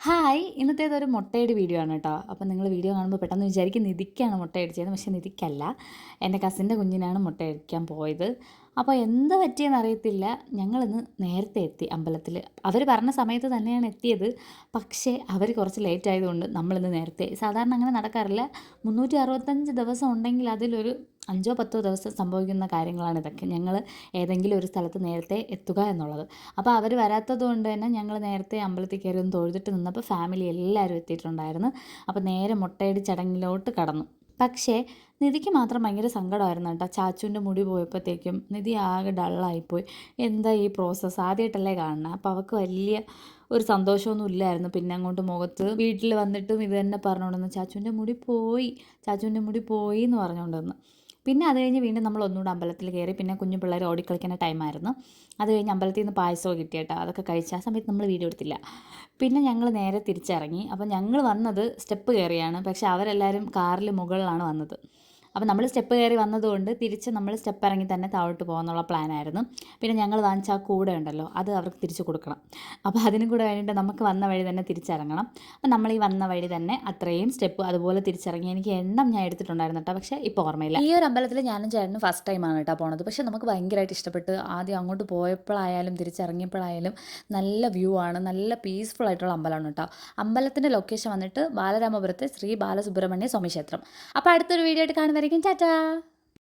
Hi ഇന്നത്തേതൊരു മുട്ടയുടെ video ആണ് കേട്ടോ. അപ്പോൾ നിങ്ങൾ വീഡിയോ കാണുമ്പോൾ പെട്ടെന്ന് വിചാരിക്കും നിധിക്കാണ് മുട്ടയടിച്ചത്. പക്ഷേ നിധിക്കല്ല, എൻ്റെ കസിൻ്റെ കുഞ്ഞിനാണ് മുട്ടയടിക്കാൻ പോയത്. അപ്പോൾ എന്താ പറ്റിയെന്ന് അറിയത്തില്ല. ഞങ്ങളിന്ന് നേരത്തെ എത്തി അമ്പലത്തിൽ. അവർ പറഞ്ഞ സമയത്ത് തന്നെയാണ് എത്തിയത്. പക്ഷേ അവർ കുറച്ച് ലേറ്റ് ആയതുകൊണ്ട് നമ്മളിന്ന് നേരത്തെ. സാധാരണ അങ്ങനെ നടക്കാറില്ല. 365 ദിവസം ഉണ്ടെങ്കിൽ അതിലൊരു 5-10 ദിവസം സംഭവിക്കുന്ന കാര്യങ്ങളാണ് ഇതൊക്കെ. ഞങ്ങൾ ഏതെങ്കിലും ഒരു സ്ഥലത്ത് നേരത്തെ എത്തുക എന്നുള്ളത്. അപ്പോൾ അവർ വരാത്തത് കൊണ്ട് തന്നെ ഞങ്ങൾ നേരത്തെ അമ്പലത്തിൽ കയറി ഒന്ന് തൊഴുതിട്ട് നിന്നപ്പോൾ ഫാമിലി എല്ലാവരും എത്തിയിട്ടുണ്ടായിരുന്നു. അപ്പോൾ നേരെ മുട്ടയടി ചടങ്ങിലോട്ട് കടന്നു. പക്ഷേ നിധിക്ക് മാത്രം ഭയങ്കര സങ്കടമായിരുന്നു കേട്ടോ. ചാച്ചുവിൻ്റെ മുടി പോയപ്പോഴത്തേക്കും നിധി ആകെ ഡള്ളായിപ്പോയി. എന്താ ഈ പ്രോസസ്സ് ആദ്യമായിട്ടല്ലേ കാണുന്നത്. അപ്പോൾ അവൾക്ക് വലിയ ഒരു സന്തോഷമൊന്നും ഇല്ലായിരുന്നു. പിന്നെ അങ്ങോട്ട് മുഖത്ത് വീട്ടിൽ വന്നിട്ടും ഇത് തന്നെ പറഞ്ഞുകൊണ്ടിരുന്നു, ചാച്ചുവിൻ്റെ മുടി പോയി, ചാച്ചുവിൻ്റെ മുടി പോയി എന്ന് പറഞ്ഞുകൊണ്ടിരുന്നു. പിന്നെ അത് കഴിഞ്ഞ് വീണ്ടും നമ്മൾ ഒന്നുകൂടെ അമ്പലത്തിൽ കയറി. പിന്നെ കുഞ്ഞു പിള്ളേർ ഓടിക്കളിക്കുന്ന ടൈമായിരുന്നു. അത് കഴിഞ്ഞ് അമ്പലത്തിൽ നിന്ന് പായസമോ കിട്ടിയേട്ടോ. അതൊക്കെ കഴിച്ച് ആ സമയത്ത് നമ്മൾ വീഡിയോ എടുത്തില്ല. പിന്നെ ഞങ്ങൾ നേരെ തിരിച്ചിറങ്ങി. അപ്പോൾ ഞങ്ങൾ വന്നത് സ്റ്റെപ്പ് കയറിയാണ്. പക്ഷേ അവരെല്ലാവരും കാറിൽ മുകളിലാണ് വന്നത്. അപ്പോൾ നമ്മൾ സ്റ്റെപ്പ് കയറി വന്നതുകൊണ്ട് തിരിച്ച് നമ്മൾ സ്റ്റെപ്പ് ഇറങ്ങി തന്നെ താഴോട്ട് പോകാമെന്നുള്ള പ്ലാനായിരുന്നു. പിന്നെ ഞങ്ങൾ വാങ്ങിച്ച ആ കൂടെ ഉണ്ടല്ലോ, അത് അവർക്ക് തിരിച്ച് കൊടുക്കണം. അപ്പോൾ അതിനും കൂടെ വേണ്ടിയിട്ട് നമുക്ക് വന്ന വഴി തന്നെ തിരിച്ചിറങ്ങണം. അപ്പോൾ നമ്മൾ ഈ വന്ന വഴി തന്നെ അത്രയും സ്റ്റെപ്പ് അതുപോലെ തിരിച്ചിറങ്ങി. എനിക്ക് എണ്ണം ഞാൻ എടുത്തിട്ടുണ്ടായിരുന്നു കേട്ടോ, പക്ഷേ ഇപ്പോൾ ഓർമ്മയില്ല. ഈ ഒരു അമ്പലത്തിൽ ഞാനും ചേട്ടനും ഫസ്റ്റ് ടൈമാണ് കേട്ടോ പോണത്. പക്ഷേ നമുക്ക് ഭയങ്കരമായിട്ട് ഇഷ്ടപ്പെട്ട്. ആദ്യം അങ്ങോട്ട് പോയപ്പോഴായാലും തിരിച്ചിറങ്ങിയപ്പോഴായാലും നല്ല വ്യൂ ആണ്, നല്ല പീസ്ഫുൾ ആയിട്ടുള്ള അമ്പലമാണ് കേട്ടോ. അമ്പലത്തിൻ്റെ ലൊക്കേഷൻ വന്നിട്ട് ബാലരാമപുരത്തെ ശ്രീ ബാലസുബ്രഹ്മണ്യ സ്വാമി ക്ഷേത്രം. അപ്പോൾ അടുത്തൊരു വീഡിയോ ആയിട്ട് കാണുന്നതായിരിക്കും. ടാറ്റാ.